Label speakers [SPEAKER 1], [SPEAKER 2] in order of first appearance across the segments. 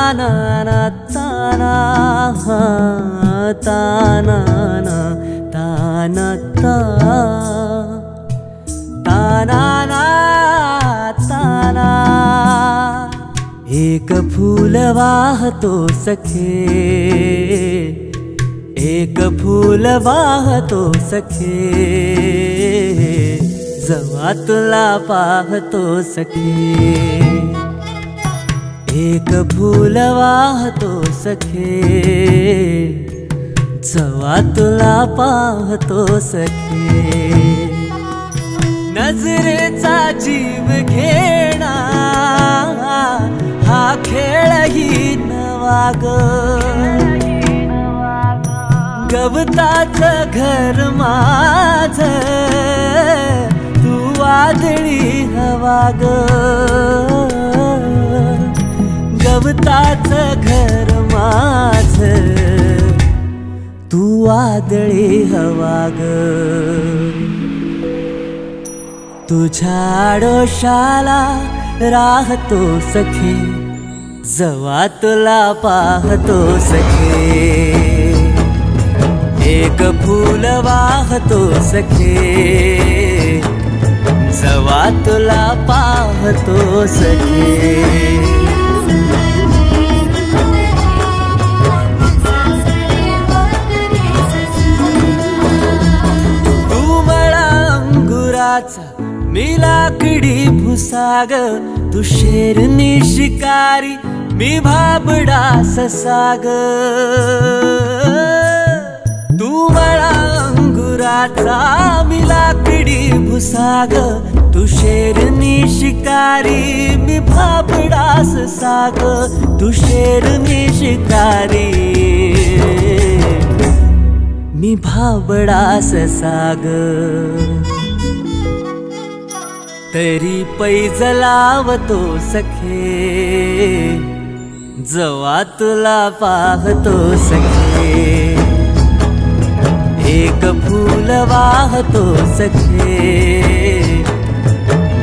[SPEAKER 1] ताना ना ताना ताना ना ताना ताना ना ताना। एक फूल वाहतो सखे, एक फूल वाहतो सखे, जवा तुला पाहतो सखे। एक फूल वाहतो सखे, जवा तुला पाहतो सखे। नजरेचा जीव घेणा हा खेळही नवा ग। गवताचं घर माझं तू वादळी हवा ग। गवताचं घर माझं तू वादळी हवा ग। तुझ्या आडोशाला राहतो सखे, जवा तुला पाहतो सखे। एक फूल वाहतो सखे, जवा तुला पाहतो सखे। तू मला अंगुराचा मी लाकडी भुसाग, तू शेरनी शिकारी मी भाबडा ससाग। तू मला अंगुराचा मी लाकडी भुसाग, तू शेरनी शिकारी मी भाबडा ससाग। तू शेरनी शिकारी मी भाबडा ससाग। तरी पैज लावतो सखे, जवा तुला पाहतो सखे। एक फूल वाहतो सखे,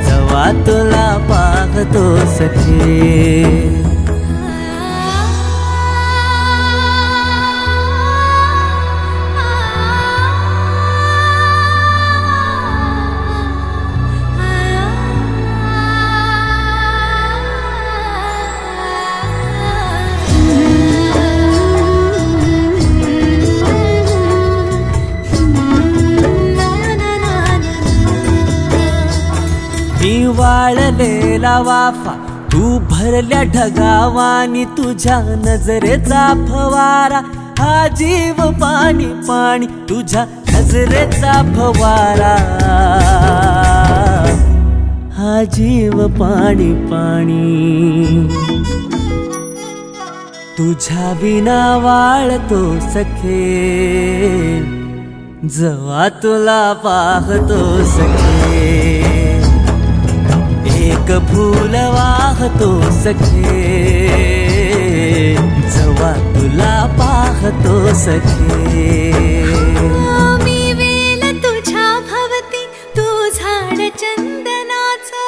[SPEAKER 1] जवा तुला पाहतो सखे। मी वाळलेला वाफा तू भरल्या ढगावानी, तुझ्या नजरेचा फवारा हा जीव पाणी पाणी। तुझ्या नजरेचा फवारा हा जीव पाणी पाणी। तुझ्या विना वाळतो सखे, जवा तुला पाहतो सखे। एक फूल वाहतो सखे, जवा तुला पाहतो सखे।
[SPEAKER 2] मी वेल तुझ्या भवती तू झाड चंदनाचा,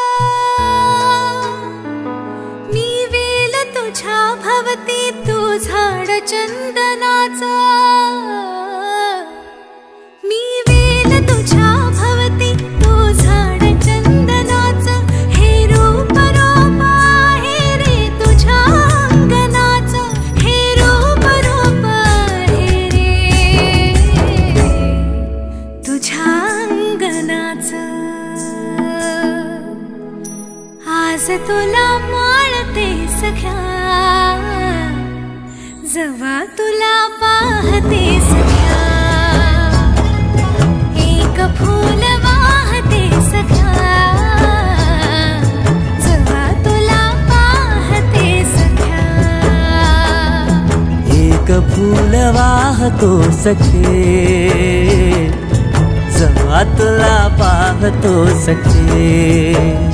[SPEAKER 2] मी वेल तुझ्या भवती तू झाड चंदनाचा। मी वेल तुझ्या भवती तू झाड चंदनाचा, हे रूप रूप आहे रे तुझ्या अंगणाचं, हे रूप रूप आहे रे तुझ्या अंगणाचं। आज तुला माळते सख्या, जवा तुला पाहते सख्या। एक फूल वाहते सख्या, जवा तुला पाहते सख्या।
[SPEAKER 1] एक फूल वाहतो सखे, जवा तुला पाहतो सखे।